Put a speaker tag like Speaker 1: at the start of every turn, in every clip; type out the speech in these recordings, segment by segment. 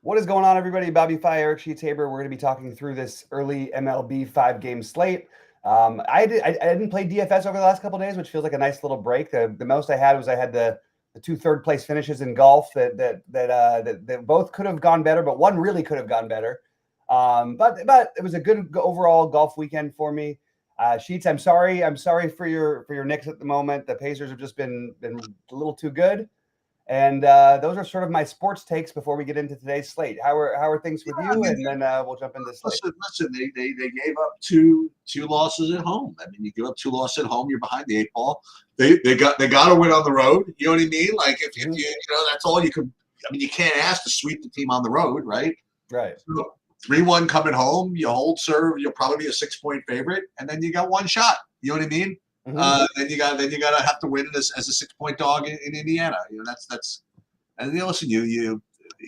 Speaker 1: What is going on, everybody? Bobby Fi, Eric Sheets-Haber. We're going to be talking through this early MLB 5-game slate. I didn't play DFS over the last couple of days, which feels like a nice little break. The most I had was the two third-place finishes in golf that both could have gone better, but one really could have gone better. But it was a good overall golf weekend for me. Sheets, I'm sorry for your Knicks at the moment. The Pacers have just been a little too good. And those are sort of my sports takes before we get into today's slate. How are things with you? And then we'll jump into slate.
Speaker 2: Listen. They gave up two losses at home. I mean, you give up two losses at home, you're behind the eight ball. They got to win on the road. You know what I mean? Like if you that's all you could. I mean, you can't ask to sweep the team on the road, right?
Speaker 1: Right.
Speaker 2: So 3-1 coming home. You hold serve. You'll probably be a 6-point favorite, and then you got one shot. You know what I mean?
Speaker 1: Mm-hmm.
Speaker 2: Then you got to have to win as a 6-point dog in Indiana. You know that's and listen,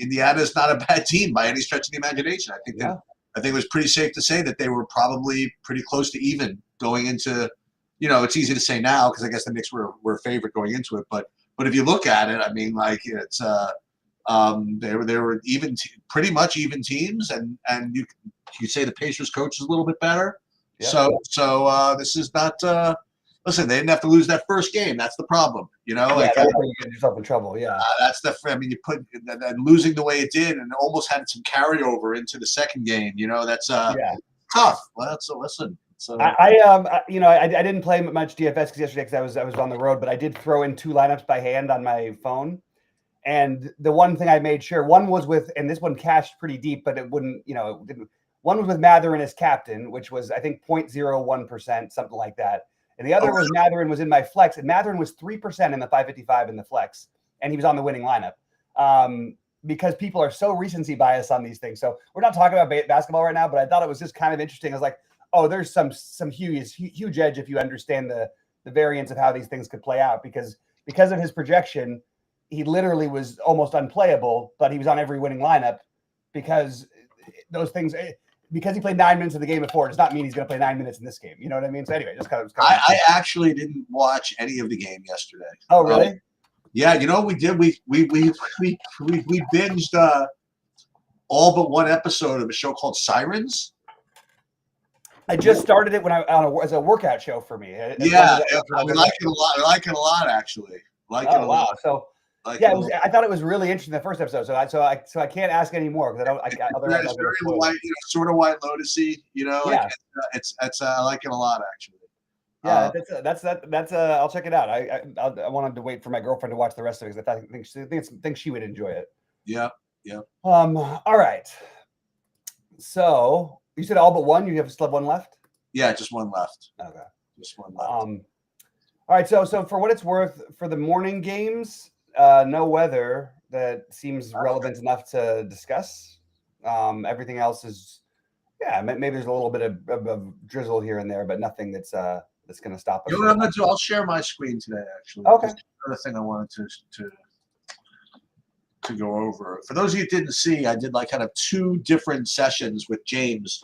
Speaker 2: Indiana is not a bad team by any stretch of the imagination. I think it was pretty safe to say that they were probably pretty close to even going into. It's easy to say now because I guess the Knicks were a favorite going into it, but if you look at it, I mean, like it's they were even pretty much even teams, and you say the Pacers coach is a little bit better. Yeah. So this is not. Listen, they didn't have to lose that first game. That's the problem,
Speaker 1: you get yourself in trouble. Yeah,
Speaker 2: that's you put and losing the way it did, and almost had some carryover into the second game. That's tough. Well, so listen. So
Speaker 1: I didn't play much DFS yesterday because I was on the road, but I did throw in two lineups by hand on my phone. And the one thing I made sure one was and this one cashed pretty deep, but it wouldn't, it didn't. One was with Mathurin as captain, which was I think 0.01%, something like that. And the other was Mathurin was in my flex, and Mathurin was 3% in the 555 in the flex, and he was on the winning lineup. Because people are so recency biased on these things. So we're not talking about basketball right now, but I thought it was just kind of interesting. I was like, oh, there's some huge edge if you understand the variance of how these things could play out. Because of his projection, he literally was almost unplayable, but he was on every winning lineup because those things. Because he played 9 minutes of the game before does not mean he's going to play 9 minutes in this game. You know what I mean? So anyway, just kind of.
Speaker 2: I actually didn't watch any of the game yesterday.
Speaker 1: Oh, really?
Speaker 2: Yeah, we did. We binged all but one episode of a show called Sirens.
Speaker 1: I just started it as a workout show for me.
Speaker 2: I like it a lot. I like it a lot, actually.
Speaker 1: Wow. So. I thought it was really interesting the first episode. So I can't ask any more because I don't.
Speaker 2: It's very white, sort of White Lotus-y. It's I like it a lot actually.
Speaker 1: Yeah, that's I'll check it out. I wanted to wait for my girlfriend to watch the rest of it because I think she would enjoy it.
Speaker 2: Yeah.
Speaker 1: All right. So you said all but one. You still have one left.
Speaker 2: Yeah, just one left.
Speaker 1: Okay,
Speaker 2: just one left.
Speaker 1: All right. So for what it's worth, for the morning games. No weather that seems relevant enough to discuss. Everything else is, maybe there's a little bit of drizzle here and there, but nothing that's going to stop us.
Speaker 2: You know what I'm going to do? I'll share my screen today, actually.
Speaker 1: Okay.
Speaker 2: Another thing I wanted to go over. For those of you who didn't see, I did kind of two different sessions with James,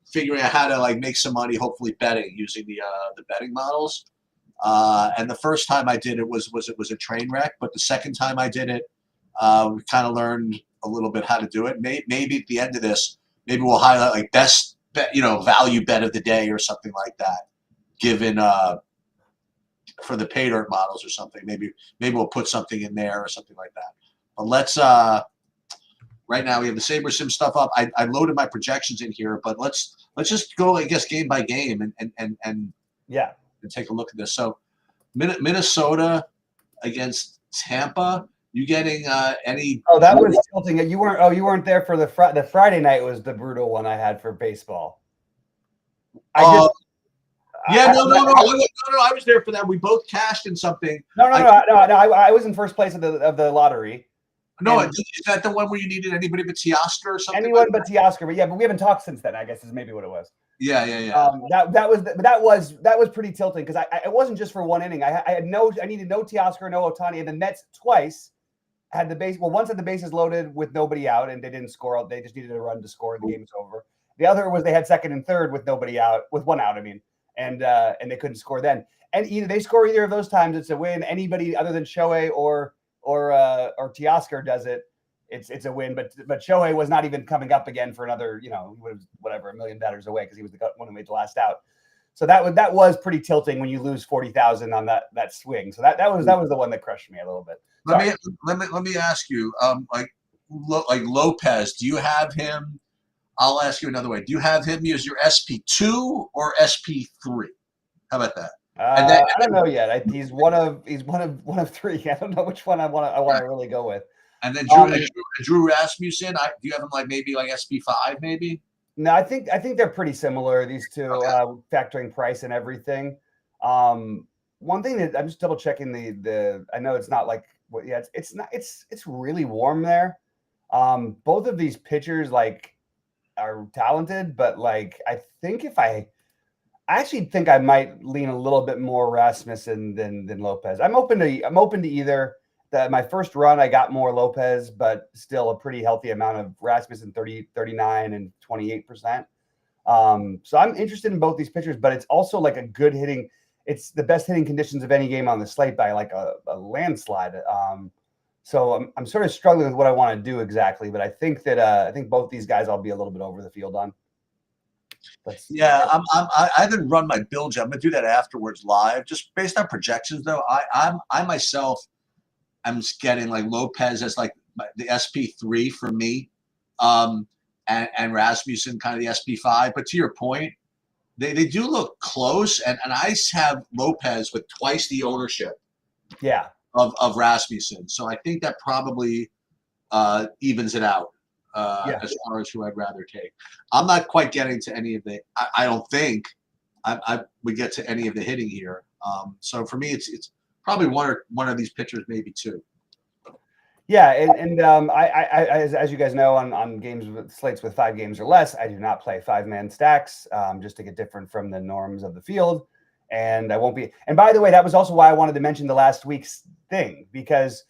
Speaker 2: figuring out how to make some money, hopefully betting using the betting models. And the first time I did it was a train wreck, but the second time I did it, we kind of learned a little bit how to do it. Maybe at the end of this, maybe we'll highlight best bet, value bet of the day or something like that, given for the pay dirt models or something. Maybe we'll put something in there or something like that. But let's right now we have the Saber Sim stuff up. I loaded my projections in here, but let's just go, I guess, game by game and take a look at this. So Minnesota against Tampa. You getting any?
Speaker 1: Oh, that was tilting. You weren't there for the Friday night was the brutal one I had for baseball.
Speaker 2: No. I was there for that. We both cashed in something.
Speaker 1: No. I was in first place of the lottery.
Speaker 2: No, is that the one where you needed anybody but Teoscar or something?
Speaker 1: Anyone but Teoscar, but we haven't talked since then. I guess is maybe what it was.
Speaker 2: Yeah.
Speaker 1: That was pretty tilting because it wasn't just for one inning. I needed no Teoscar, no Ohtani, and the Mets twice had the base. Well, once had the bases loaded with nobody out, and they didn't score. They just needed a run to score, and the game was over. The other was they had second and third with nobody out, with one out. I mean, and they couldn't score then. And either they score either of those times, it's a win. Anybody other than Shohei or Teoscar does it, it's a win. But Shohei was not even coming up again for another, whatever, $1 million away because he was the one who made the last out. So that was pretty tilting when you lose 40,000 on that swing. So that was the one that crushed me a little bit.
Speaker 2: Let me ask you, like Lopez, do you have him? I'll ask you another way. Do you have him as your SP2 or SP3? How about that?
Speaker 1: I don't know yet. He's one of three. I don't know which one I want to really go with.
Speaker 2: And then Drew Rasmussen. Do you have him like maybe like SP5 maybe?
Speaker 1: No, I think they're pretty similar. These two, factoring price and everything. One thing that I'm just double checking the. I know it's not like it's not. It's really warm there. Both of these pitchers are talented, but I think I actually think I might lean a little bit more Rasmussen than Lopez. I'm open to either. My first run, I got more Lopez, but still a pretty healthy amount of Rasmussen, 39 and 28%. So I'm interested in both these pitchers, but it's also a good hitting. It's the best hitting conditions of any game on the slate by a landslide. So I'm sort of struggling with what I want to do exactly, but I think both these guys I'll be a little bit over the field on.
Speaker 2: I haven't run my build yet. I'm gonna do that afterwards live, just based on projections though. I myself am getting Lopez as the SP3 for me, and Rasmussen kind of the SP5. But to your point, they do look close, and I have Lopez with twice the ownership.
Speaker 1: Yeah.
Speaker 2: Of Rasmussen, so I think that probably evens it out as far as who I'd rather take. I'm not quite getting to any of the. I don't think I would get to any of the hitting here. So for me, it's probably one of these pitchers, maybe two.
Speaker 1: Yeah, and I as you guys know, on games with slates with 5 games or less, I do not play 5-man stacks, just to get different from the norms of the field. And I won't be. And by the way, that was also why I wanted to mention the last week's thing, because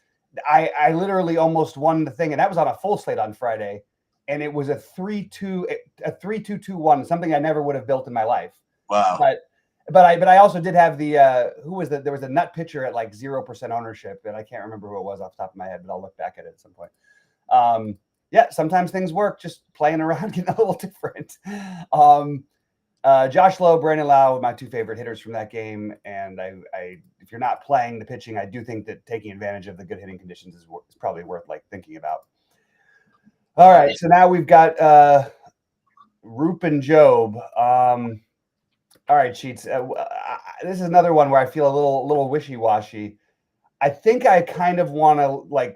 Speaker 1: I literally almost won the thing, and that was on a full slate on Friday, and it was a 3-2-2-1, something I never would have built in my life.
Speaker 2: Wow.
Speaker 1: But I also did have there was a nut pitcher at 0% ownership, and I can't remember who it was off the top of my head, but I'll look back at it at some point. Sometimes things work, just playing around, getting a little different. Josh Lowe, Brandon Lau, my two favorite hitters from that game. And if you're not playing the pitching, I do think that taking advantage of the good hitting conditions is probably worth thinking about. All right, so now we've got Roop and Job. All right, Cheats. This is another one where I feel a little wishy-washy. I think I kind of want to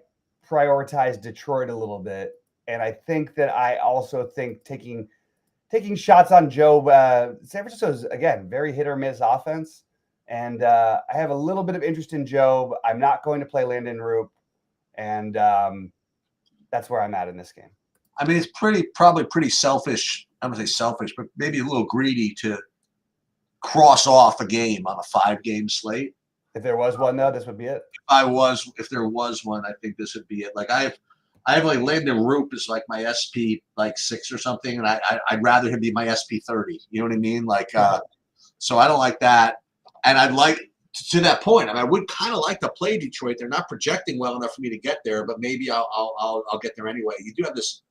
Speaker 1: prioritize Detroit a little bit, and I think that I also think taking shots on Job. San Francisco's, again, very hit or miss offense. And I have a little bit of interest in Job. I'm not going to play Landon Roop. And that's where I'm at in this game.
Speaker 2: I mean, it's probably pretty selfish. I'm going to say selfish, but maybe a little greedy to cross off a game on a 5-game slate.
Speaker 1: If there was one, though, this would be it.
Speaker 2: If there was one, I think this would be it. I have Landon Roop is my SP 6 or something, and I'd rather him be my SP 30. You know what I mean? So I don't like that. And I'd like to that point. I mean, I would kind of like to play Detroit. They're not projecting well enough for me to get there, but maybe I'll get there anyway. You do have this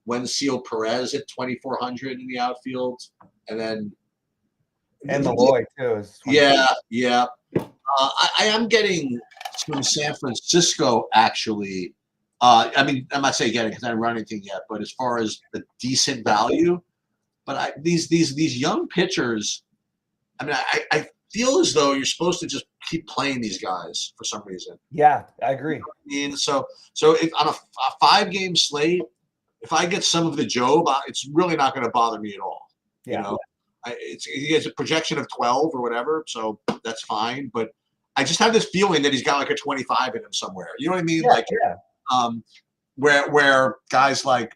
Speaker 2: Wenzel Perez at 2,400 in the outfield, and then
Speaker 1: Malloy too.
Speaker 2: Yeah. I am getting from San Francisco actually. I mean, I'm not saying getting because I haven't run anything yet, but as far as the decent value, but these young pitchers, I mean, I feel as though you're supposed to just keep playing these guys for some reason.
Speaker 1: Yeah, I agree.
Speaker 2: You know what I mean, so if on a 5-game slate, if I get some of the Job, it's really not going to bother me at all.
Speaker 1: Yeah.
Speaker 2: You know, he has a projection of 12 or whatever, so that's fine. But I just have this feeling that he's got a 25 in him somewhere. You know what I mean? Where guys I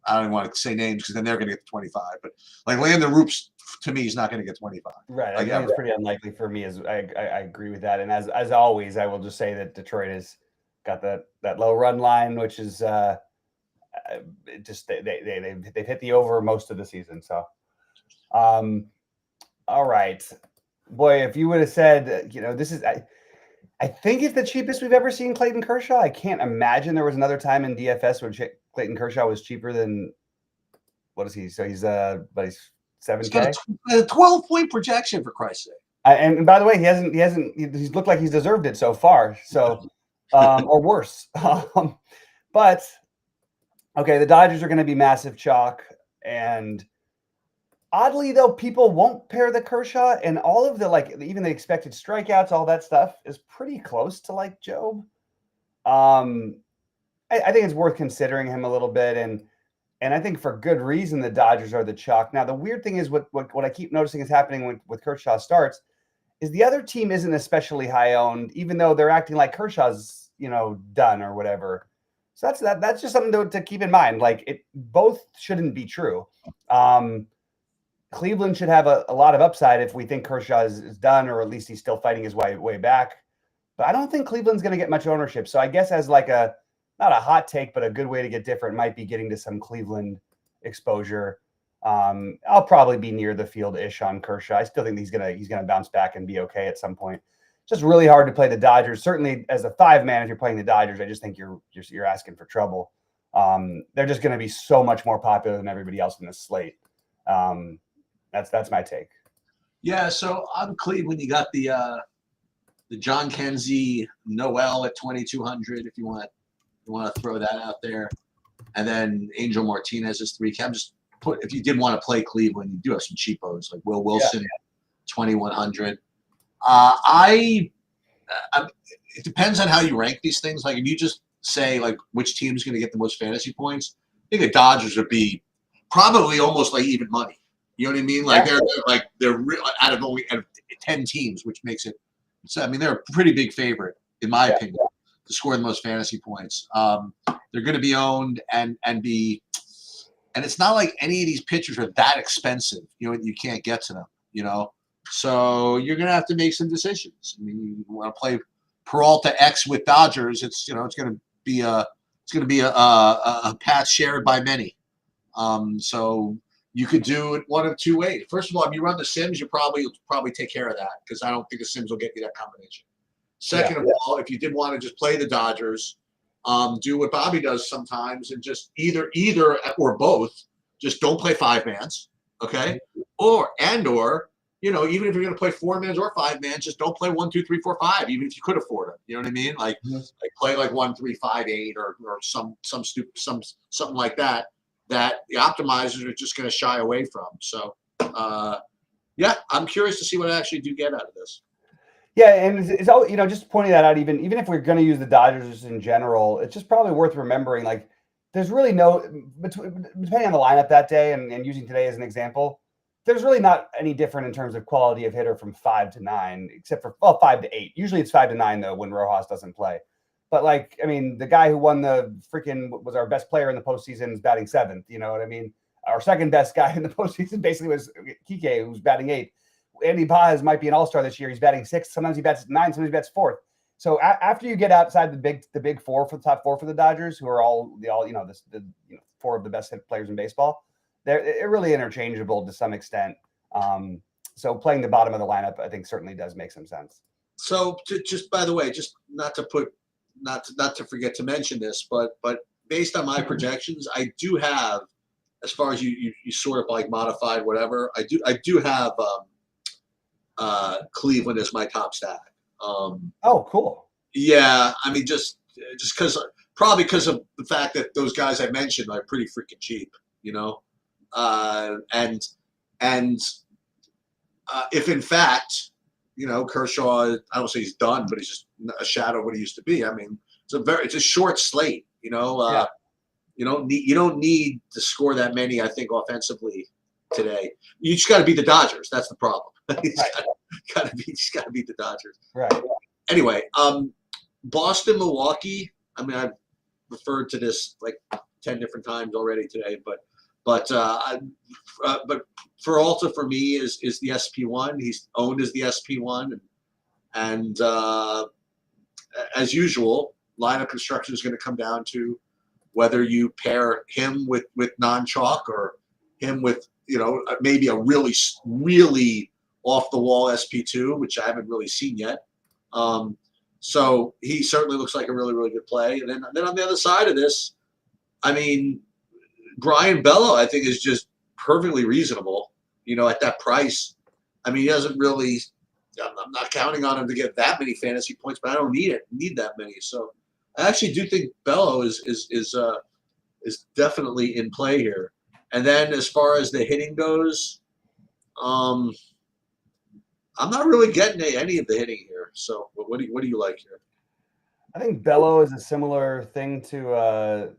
Speaker 2: don't want to say names because then they're going to get the 25. But Landon Roop's, to me, he's not going to get 25.
Speaker 1: Right. I think it's pretty unlikely for me. I agree with that. And as always, I will just say that Detroit has got that low run line, which is just they've hit the over most of the season. So, all right, boy, if you would have said, this is. I think it's the cheapest we've ever seen Clayton Kershaw. I can't imagine there was another time in DFS where Clayton Kershaw was cheaper than what is he? So he's but he's 7K.
Speaker 2: He's got a 12-point projection for Christ's sake.
Speaker 1: And by the way, he's looked like he's deserved it so far. So or worse. But okay, the Dodgers are going to be massive chalk, and oddly though, people won't pair the Kershaw, and all of the even the expected strikeouts, all that stuff is pretty close to like Job. I think it's worth considering him a little bit, and I think for good reason the Dodgers are the chalk. Now the weird thing is what I keep noticing is happening with Kershaw starts is the other team isn't especially high owned, even though they're acting like Kershaw's done or whatever. So that's just something to keep in mind. Like it both shouldn't be true. Cleveland should have a lot of upside if we think Kershaw is done, or at least he's still fighting his way back. But I don't think Cleveland's going to get much ownership. So I guess as like not a hot take, but a good way to get different might be getting to some Cleveland exposure. I'll probably be near the field-ish on Kershaw. I still think he's gonna bounce back and be okay at some point. Just really hard to play the Dodgers. Certainly as a 5-man, if you're playing the Dodgers, I just think you're asking for trouble. They're just going to be so much more popular than everybody else in this slate. That's my take.
Speaker 2: Yeah, so on Cleveland, you got the John Kenzie Noel at 2,200 if you want to throw that out there, and then Angel Martinez is 3K. If you did want to play Cleveland, you do have some cheapos like Will Wilson, 2,100. It depends on how you rank these things. Like if you just say like which team's going to get the most fantasy points, I think the Dodgers would be probably almost like even money. You know what I mean? Like they're real out of 10 teams, which makes it. So I mean they're a pretty big favorite in my opinion to score the most fantasy points. They're going to be owned and it's not like any of these pitchers are that expensive. You can't get to them. So you're going to have to make some decisions. I mean, you want to play Peralta X with Dodgers. It's going to be a path shared by many. So you could do it one of two ways. First of all, if you run the Sims, you'll probably take care of that because I don't think the Sims will get you that combination. Second of all, if you did want to just play the Dodgers, do what Bobby does sometimes and just either or both. Just don't play 5-mans, okay? Or even if you're going to play 4-mans or 5-mans, just don't play 1, 2, 3, 4, 5. Even if you could afford them, you know what I mean? Like play like 1, 3, 5, 8 or something like that. That the optimizers are just going to shy away from. So, I'm curious to see what I actually do get out of this.
Speaker 1: Yeah, and it's all just pointing that out. Even if we're going to use the Dodgers in general, it's just probably worth remembering. Like, there's really depending on the lineup that day, and using today as an example, there's really not any different in terms of quality of hitter from 5 to 9, except for 5 to 8. Usually it's 5 to 9 though when Rojas doesn't play. But the guy who won was our best player in the postseason is batting 7th. You know what I mean? Our second best guy in the postseason basically was Kike, who's batting 8th. Andy Paz might be an all-star this year. He's batting 6th. Sometimes he bats 9. Sometimes he bats 4th. So after you get outside the big four for the top 4 for the Dodgers, who are all 4 of the best hit players in baseball, they're really interchangeable to some extent. So playing the bottom of the lineup, I think, certainly does make some sense.
Speaker 2: So just by the way, just not to forget to mention this, but based on my projections, I do have, as far as you sort of like modified whatever, I do have Cleveland as my top stack.
Speaker 1: Oh, cool.
Speaker 2: Yeah, I mean just because of the fact that those guys I mentioned are pretty freaking cheap, and if in fact, Kershaw, I don't say he's done, but he's just a shadow of what he used to be. I mean, it's a short slate, You don't need to score that many, I think, offensively today. You just got to beat the Dodgers. That's the problem. You got to beat the Dodgers.
Speaker 1: Right.
Speaker 2: Anyway, Boston, Milwaukee. I mean, I've referred to this like 10 different times already today, but Peralta for me is the SP1. He's owned as the SP1, and as usual, lineup construction is going to come down to whether you pair him with non-chalk or him with maybe a really really off the wall SP2, which I haven't really seen yet. So he certainly looks like a really, really good play. And then on the other side of this, I mean, Brian Bello, I think, is just perfectly reasonable, at that price. I mean, he doesn't really – I'm not counting on him to get that many fantasy points, but I don't need that many. So I actually do think Bello is definitely in play here. And then as far as the hitting goes, I'm not really getting any of the hitting here. So what do you like here?
Speaker 1: I think Bello is a similar thing to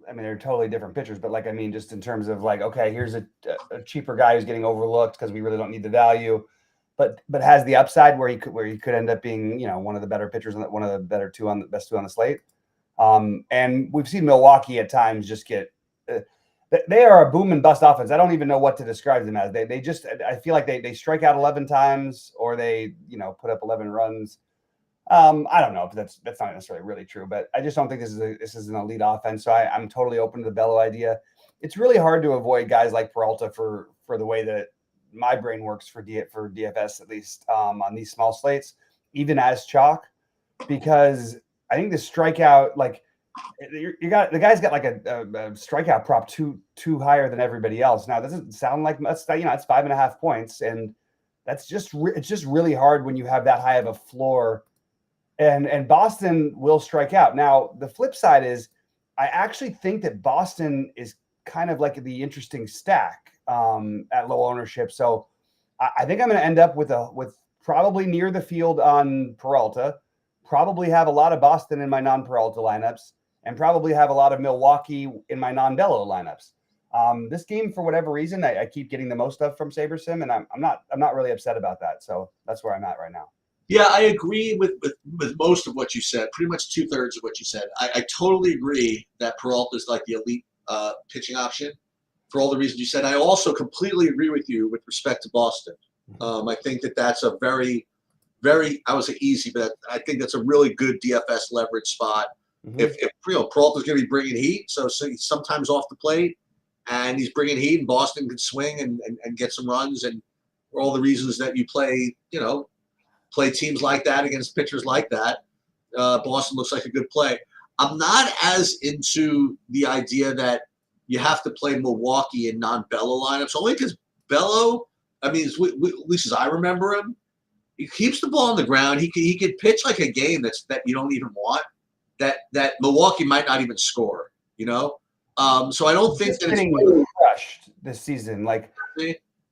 Speaker 1: I mean, they're totally different pitchers, but just in terms of okay, here's a cheaper guy who's getting overlooked because we really don't need the value, but has the upside where he could end up being one of the better pitchers, one of the better best two on the slate. And we've seen Milwaukee at times just get they are a boom and bust offense. I don't even know what to describe them as. They just I feel like they strike out 11 times or they put up 11 runs. I don't know if that's not necessarily really true, but I just don't think this is an elite offense. So I'm totally open to the Bello idea. It's really hard to avoid guys like Peralta for the way that my brain works for DFS, at least on these small slates, even as chalk, because I think the strikeout, the guy's got like a strikeout prop too higher than everybody else. Now, that doesn't sound like that's it's 5.5 points, and that's it's just really hard when you have that high of a floor. And Boston will strike out. Now, the flip side is I actually think that Boston is kind of like the interesting stack at low ownership. So I think I'm going to end up with probably near the field on Peralta, probably have a lot of Boston in my non-Peralta lineups, and probably have a lot of Milwaukee in my non-Bello lineups. This game, for whatever reason, I keep getting the most of from SaberSim, and I'm not really upset about that. So that's where I'm at right now.
Speaker 2: Yeah, I agree with most of what you said, pretty much 2/3 of what you said. I totally agree that Peralta is like the elite pitching option for all the reasons you said. I also completely agree with you with respect to Boston. I think that's a very, very, I would say easy, but I think that's a really good DFS leverage spot. Mm-hmm. If Peralta's going to be bringing heat, so he's sometimes off the plate, and he's bringing heat, and Boston can swing and get some runs, and for all the reasons that you play teams like that against pitchers like that, Boston looks like a good play. I'm not as into the idea that you have to play Milwaukee in non-Bello lineups, only because Bello, I mean, at least as I remember him, he keeps the ball on the ground. He could pitch like a game that you don't even want, that Milwaukee might not even score, So I don't think that it's
Speaker 1: crushed this season.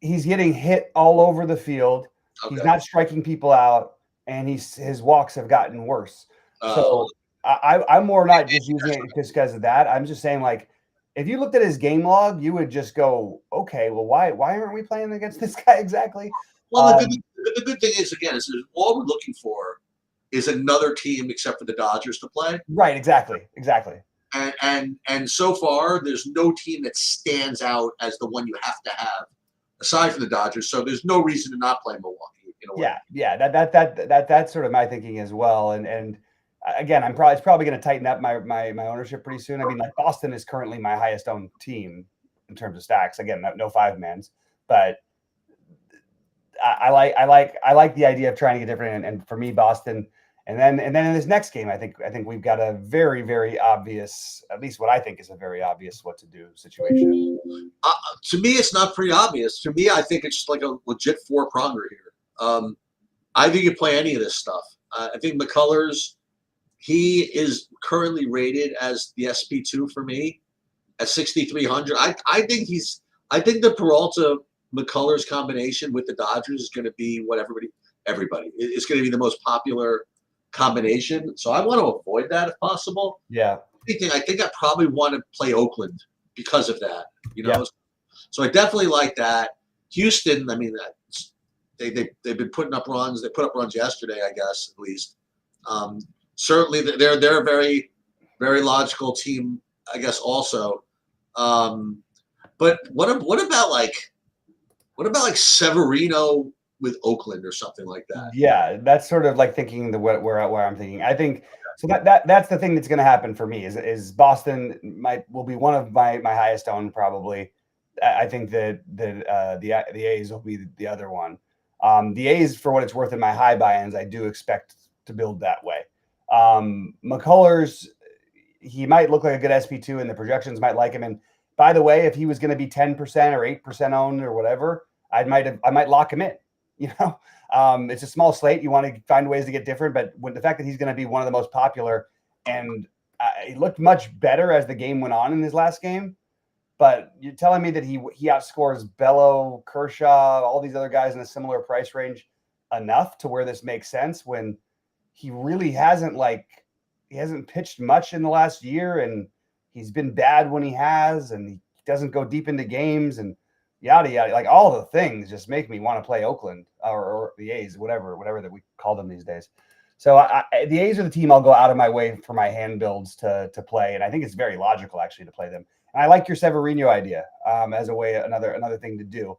Speaker 1: He's getting hit all over the field. Okay. He's not striking people out, and his walks have gotten worse. So I'm more not just using it just because of that. I'm just saying, if you looked at his game log, you would just go, okay, well, why aren't we playing against this guy exactly?
Speaker 2: Well, the good thing is, again, is all we're looking for is another team except for the Dodgers to play.
Speaker 1: Right, exactly.
Speaker 2: And so far, there's no team that stands out as the one you have to have, aside from the Dodgers. So there's no reason to not play Milwaukee.
Speaker 1: Yeah. That's sort of my thinking as well. And again, it's probably going to tighten up my ownership pretty soon. I mean, Boston is currently my highest owned team in terms of stacks. Again, no 5-mans, but I like the idea of trying to get different. And for me, Boston. And then in this next game, I think we've got a very, very obvious, at least what I think is a very obvious what to do situation.
Speaker 2: To me, it's not pretty obvious. To me, I think it's just like a legit 4-pronger here. I think you play any of this stuff. I think McCullers, he is currently rated as the SP2 for me at 6,300. I think the Peralta McCullers combination with the Dodgers is going to be what everybody. It's going to be the most popular combination. So I want to avoid that if possible.
Speaker 1: Yeah.
Speaker 2: I think I probably want to play Oakland because of that. Yeah. So I definitely like that. Houston, I mean, they've been putting up runs. They put up runs yesterday, I guess, at least. Certainly, they're a very, very logical team, I guess, also. But what about Severino with Oakland or something like that?
Speaker 1: Yeah, that's sort of like thinking where I'm thinking. I think so that's the thing that's going to happen for me is Boston will be one of my highest owned probably. I think that the A's will be the other one. The A's, for what it's worth in my high buy-ins, I do expect to build that way. McCullers, he might look like a good SP2 and the projections might like him. And by the way, if he was going to be 10% or 8% owned or whatever, I might lock him in, it's a small slate. You want to find ways to get different, but when the fact that he's going to be one of the most popular, and he looked much better as the game went on in his last game, but you're telling me that he outscores Bello, Kershaw, all these other guys in a similar price range enough to where this makes sense when he really hasn't pitched much in the last year, and he's been bad when he has, and he doesn't go deep into games and yada yada. Like all the things just make me want to play Oakland or the A's, whatever that we call them these days. So the A's are the team I'll go out of my way for my hand builds to play, and I think it's very logical actually to play them. And I like your Severino idea as a way, another thing to do.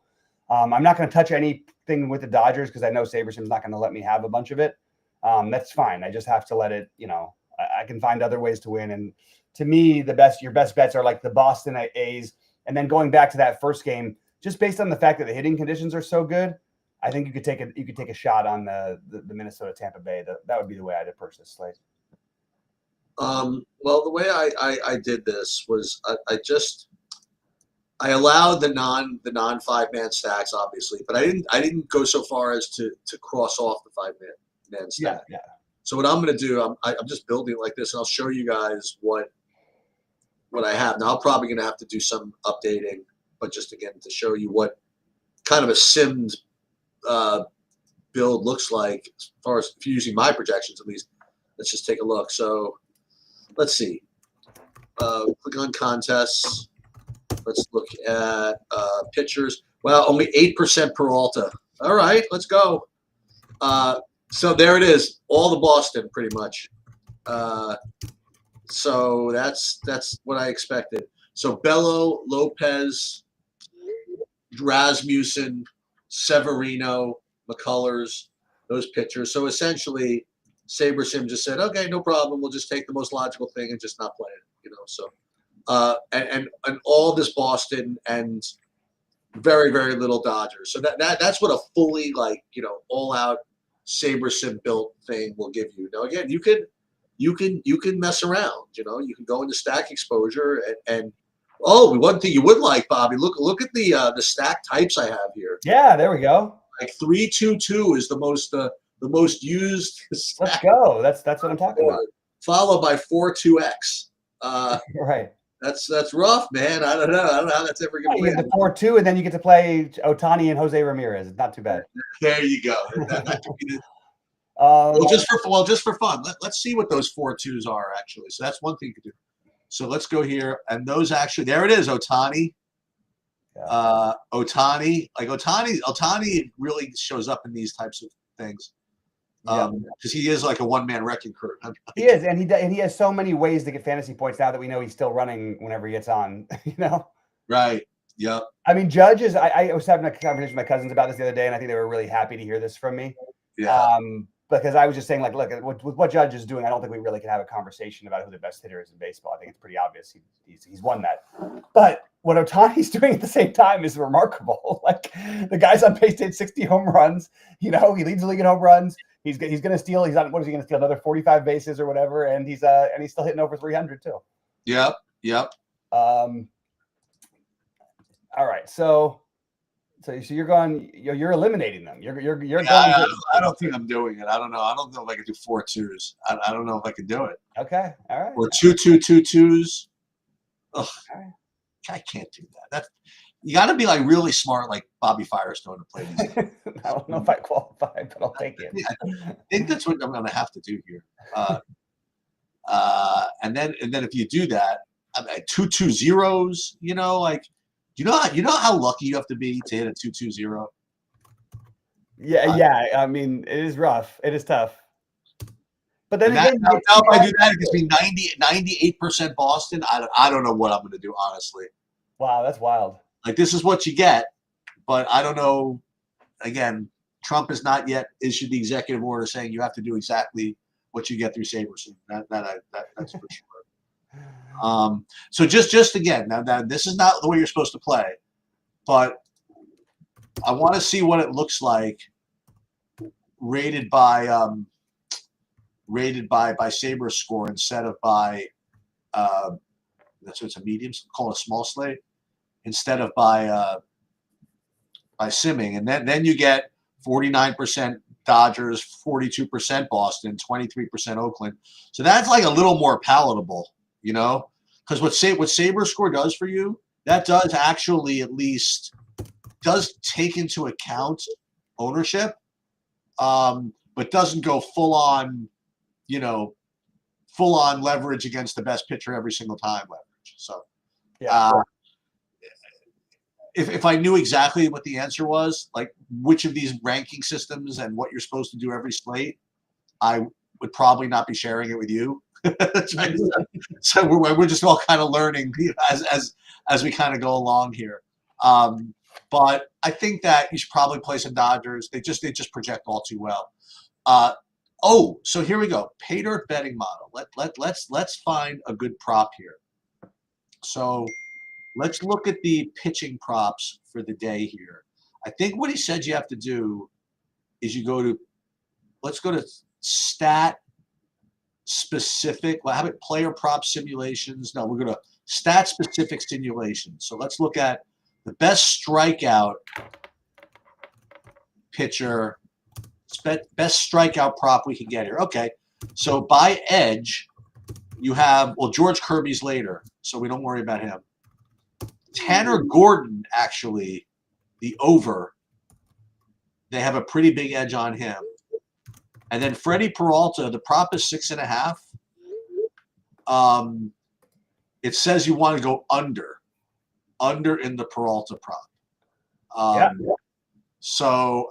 Speaker 1: I'm not going to touch anything with the Dodgers because I know SaberSim's not going to let me have a bunch of it. That's fine. I just have to let it, I can find other ways to win. And to me, your best bets are like the Boston A's. And then going back to that first game, just based on the fact that the hitting conditions are so good, I think you could take a shot on the Minnesota Tampa Bay. That would be the way I'd approach this slate.
Speaker 2: Well, the way I did this was I allowed the non 5-man stacks, obviously, but I didn't go so far as to cross off the 5-man stack.
Speaker 1: Yeah.
Speaker 2: So what I'm going to do, I'm just building it like this, and I'll show you guys what I have. Now, I'm probably going to have to do some updating, but just again to show you what kind of a simmed build looks like as far as if you're using my projections at least. Let's just take a look. So let's see. Click on contests. Let's look at pitchers. Well, only 8% Peralta. All right, let's go. So there it is, all the Boston pretty much. So that's what I expected. So Bello, Lopez, Rasmussen, Severino, McCullers, those pitchers. So essentially, SaberSim just said, okay, no problem. We'll just take the most logical thing and just not play it. So and all this Boston and very, very little Dodgers. So that's what a fully all out SaberSim built thing will give you. Now again, you can mess around. You can go into stack exposure and one thing you would like, Bobby. Look at the stack types I have here.
Speaker 1: Yeah, there we go.
Speaker 2: Like 3-2-2 is the most used stack.
Speaker 1: Let's go. That's what I'm talking about.
Speaker 2: Followed by 4-2-X.
Speaker 1: Right.
Speaker 2: That's rough, man. I don't know how that's ever going to
Speaker 1: win. You get the 4-2, and then you get to play Ohtani and Jose Ramirez. It's not too bad.
Speaker 2: There you go. Just for fun. Let's see what those 4-2s are actually. So that's one thing you could do. So let's go here, and those actually there it is. Ohtani. Yeah. Ohtani really shows up in these types of things. Because he is like a one-man wrecking crew.
Speaker 1: He is, and he has so many ways to get fantasy points now that we know he's still running whenever he gets on.
Speaker 2: Right. Yep.
Speaker 1: I mean, Judge is. I was having a conversation with my cousins about this the other day, and I think they were really happy to hear this from me.
Speaker 2: Yeah.
Speaker 1: Because I was just saying, look, with what Judge is doing, I don't think we really can have a conversation about who the best hitter is in baseball. I think it's pretty obvious he's won that. But what Ohtani's doing at the same time is remarkable. Like the guy's on pace to hit 60 home runs. He leads the league in home runs. He's going to steal. He's on. What is he going to steal? Another 45 bases or whatever. And he's still hitting over 300 too.
Speaker 2: Yep.
Speaker 1: All right. So you're going. You're eliminating them. You're going.
Speaker 2: I don't think I'm doing it. I don't know. I don't know if I could do 4-2s. I don't know if I could do it.
Speaker 1: Okay. All right.
Speaker 2: Or 2-2-2-2s. Ugh. Right. I can't do that. You got to be like really smart, like Bobby Firestone, to play these.
Speaker 1: I don't know if I qualify, but I'll take it.
Speaker 2: I think that's what I'm going to have to do here. And then if you do that, 2-2-0s. You know how lucky you have to be to hit a 2-2-0.
Speaker 1: Yeah. I mean, it is rough. It is tough. But then again,
Speaker 2: if I do that, it gives me 98% Boston. I don't know what I'm going to do, honestly.
Speaker 1: Wow, that's wild.
Speaker 2: Like, this is what you get, but I don't know. Again, Trump has not yet issued the executive order saying you have to do exactly what you get through SaberSim. That's for sure. So just again, now this is not the way you're supposed to play, but I want to see what it looks like rated by rated by Saber score instead of by that's what it's a medium, call it a small slate, instead of by simming, and then you get 49% Dodgers, 42% Boston, 23% Oakland. So that's like a little more palatable, you know, because what Saber score does for you, that does actually at least does take into account ownership, but doesn't go full on, you know, full on leverage against the best pitcher every single time leverage. So, if I knew exactly what the answer was, like which of these ranking systems and what you're supposed to do every slate, I would probably not be sharing it with you. So we're just all kind of learning as we kind of go along here. But I think that you should probably play some Dodgers. They just project all too well. So here we go. Pay dirt betting model. Let's find a good prop here. So let's look at the pitching props for the day here. I think what he said you have to do is let's go to stat specific. Well, how about player prop simulations? No, we're going to stat specific simulations. So let's look at the best strikeout pitcher, best strikeout prop we can get here. Okay, so by edge, you have, well, George Kirby's later, so we don't worry about him. Tanner Gordon, actually, the over, they have a pretty big edge on him. And then Freddie Peralta, the prop is 6.5. It says you want to go under in the Peralta prop. So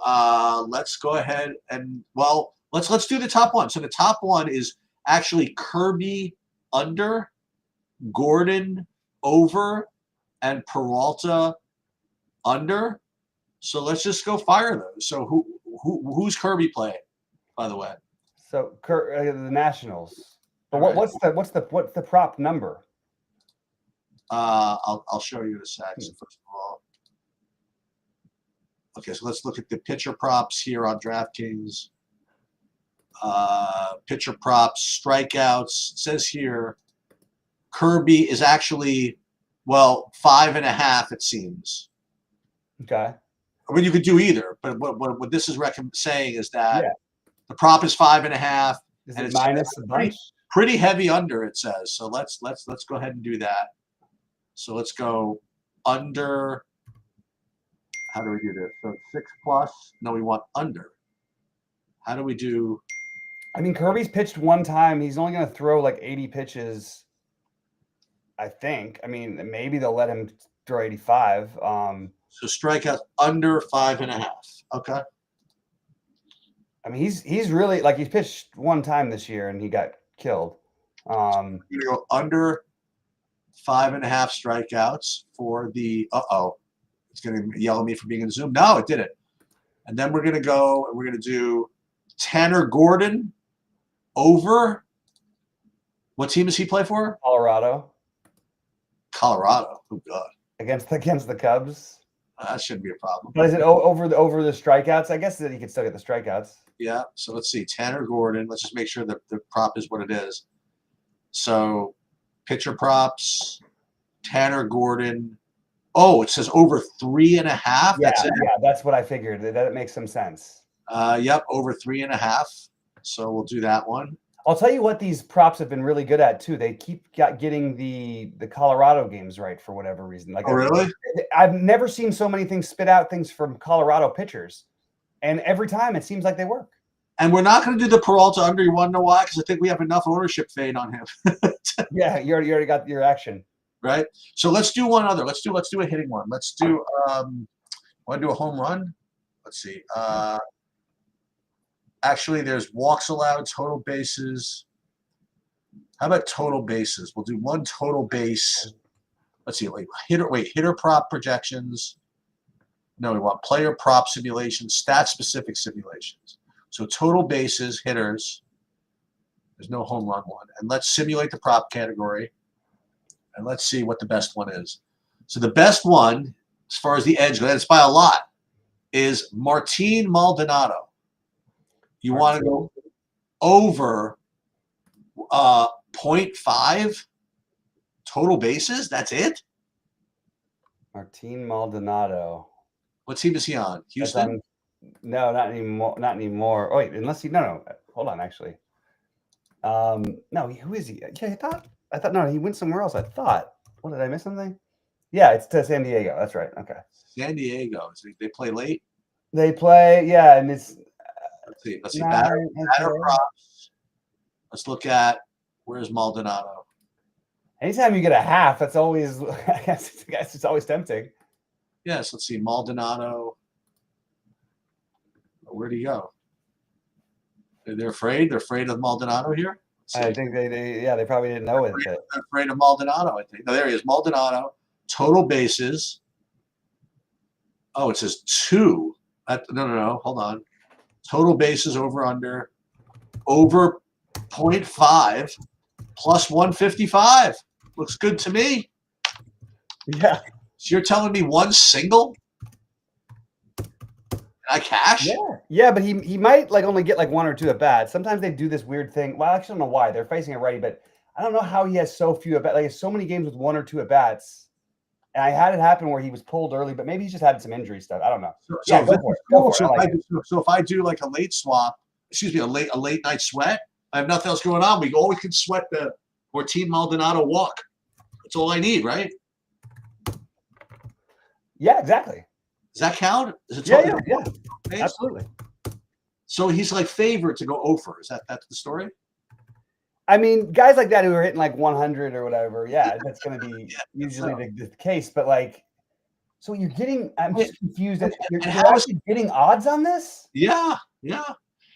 Speaker 2: let's go ahead and, well, let's do the top one. So the top one is actually Kirby under, Gordon over, and Peralta under. So let's just go fire those. So who's Kirby playing, by the way?
Speaker 1: So the Nationals. But what's the prop number?
Speaker 2: I'll show you in a sec. So first of all, okay. So let's look at the pitcher props here on DraftKings. Pitcher props, strikeouts. It says here, Kirby is actually, well, 5.5. It seems.
Speaker 1: Okay.
Speaker 2: I mean, you could do either, but what this is saying is that the prop is 5.5, and it's
Speaker 1: minus a bunch?
Speaker 2: Pretty heavy under. It says. So let's go ahead and do that. So let's go under. How do we do this? So 6+. No, we want under. How do we do?
Speaker 1: I mean, Kirby's pitched one time. He's only going to throw like 80 pitches, I think. I mean, maybe they'll let him throw 85.
Speaker 2: So strikeouts under 5.5. Okay.
Speaker 1: I mean, he's really, like, he's pitched one time this year and he got killed.
Speaker 2: You're going to go under 5.5 strikeouts for the, it's going to yell at me for being in Zoom. No, it didn't. And then we're going to go and we're going to do Tanner Gordon over. What team does he play for?
Speaker 1: Colorado.
Speaker 2: Oh, God.
Speaker 1: Against the Cubs.
Speaker 2: That shouldn't be a problem.
Speaker 1: But is it over the strikeouts? I guess that he could still get the strikeouts.
Speaker 2: Yeah. So let's see. Tanner Gordon. Let's just make sure that the prop is what it is. So pitcher props, Tanner Gordon. Oh, it says over 3.5.
Speaker 1: Yeah,
Speaker 2: that's it.
Speaker 1: Yeah, that's what I figured. That makes some sense.
Speaker 2: Yep, over 3.5. So we'll do that one.
Speaker 1: I'll tell you what these props have been really good at too. They keep getting the Colorado games right for whatever reason. Like,
Speaker 2: really?
Speaker 1: I've never seen so many things spit out things from Colorado pitchers, and every time it seems like they work.
Speaker 2: And we're not going to do the Peralta under. You want to know why? Because I think we have enough ownership fade on him.
Speaker 1: Yeah, you already got your action.
Speaker 2: Right. So let's do one other. Let's do a hitting one. Let's do. Want to do a home run? Let's see. Actually, there's walks allowed, total bases. How about total bases? We'll do one total base. Let's see. Hitter prop projections. No, we want player prop simulations, stat specific simulations. So total bases, hitters. There's no home run one. And let's simulate the prop category. And let's see what the best one is. So the best one, as far as the edge goes, it's by a lot, is Martin Maldonado. You want to go over .5 total bases. That's it.
Speaker 1: Martin Maldonado.
Speaker 2: What team is he on? Houston?
Speaker 1: No, not anymore. Not anymore. Oh, wait, unless he no. Hold on, actually. No, who is he? Yeah, I thought no, he went somewhere else. I thought. What, did I miss something? Yeah, it's to San Diego. That's right. Okay.
Speaker 2: San Diego. They play late.
Speaker 1: They play, yeah, and it's
Speaker 2: Let's see. Batter props. Let's look at where's Maldonado.
Speaker 1: Anytime you get a half, that's always I guess it's always tempting.
Speaker 2: Yes, let's see. Maldonado. Where'd he go? They're afraid. They're afraid of Maldonado here.
Speaker 1: I think they probably didn't know it.
Speaker 2: They're afraid of Maldonado, I think. No, there he is. Maldonado. Total bases. Oh, it says 2. No. Hold on. Total bases over 0.5 plus 155. Looks good to me.
Speaker 1: Yeah.
Speaker 2: So you're telling me one single? I cash?
Speaker 1: Yeah, but he might like only get like 1 or 2 at bats. Sometimes they do this weird thing. Well, I actually don't know why they're facing it righty, but I don't know how he has so few at bats. Like so many games with 1 or 2 at bats. And I had it happen where he was pulled early, but maybe he's just had some injury stuff. I don't know.
Speaker 2: So if I do like a late swap, a late night sweat, I have nothing else going on. We always can sweat the Martin Maldonado walk. That's all I need, right?
Speaker 1: Yeah, exactly.
Speaker 2: Does that count?
Speaker 1: Yeah, absolutely.
Speaker 2: So he's like favorite to go over. That's the story?
Speaker 1: I mean, guys like that who are hitting like 100 or whatever, that's going to be usually the case. But like, so you're getting, I'm just confused. You're actually getting odds on this?
Speaker 2: Yeah.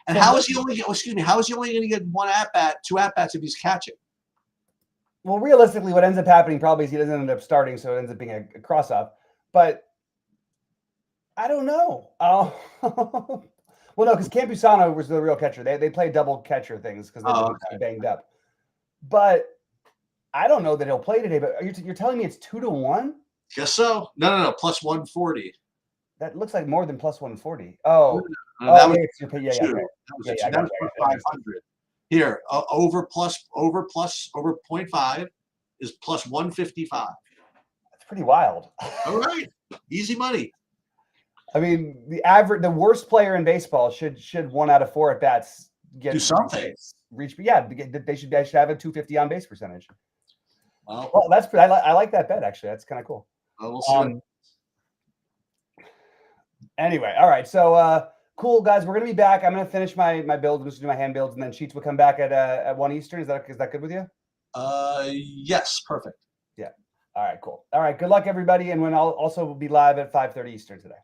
Speaker 2: And how is he only going to get 1 at-bat, 2 at-bats if he's catching?
Speaker 1: Well, realistically, what ends up happening probably is he doesn't end up starting, so it ends up being a cross-up. But I don't know. Well, no, because Campusano was the real catcher. They play double catcher things because they're kind of banged up. But I don't know that he'll play today. But you're telling me it's 2-1?
Speaker 2: Guess so. No. Plus 140.
Speaker 1: That looks like more than plus 140. Oh,
Speaker 2: that was
Speaker 1: That
Speaker 2: was 500. Here, over 0.5 is plus 155.
Speaker 1: That's pretty wild.
Speaker 2: All right, easy money.
Speaker 1: I mean, the worst player in baseball should 1 out of 4 at bats
Speaker 2: do something.
Speaker 1: They should have a 250 on base percentage.
Speaker 2: Well,
Speaker 1: that's pretty. I like that bet actually. That's kind of cool.
Speaker 2: We'll see.
Speaker 1: Anyway, all right. So cool guys, we're gonna be back. I'm gonna finish my build. I'm just do my hand builds, and then Sheets will come back at 1 Eastern. Is that good with you?
Speaker 2: Yes, perfect.
Speaker 1: Yeah. All right, cool. All right, good luck everybody, and I'll also be live at 5:30 Eastern today.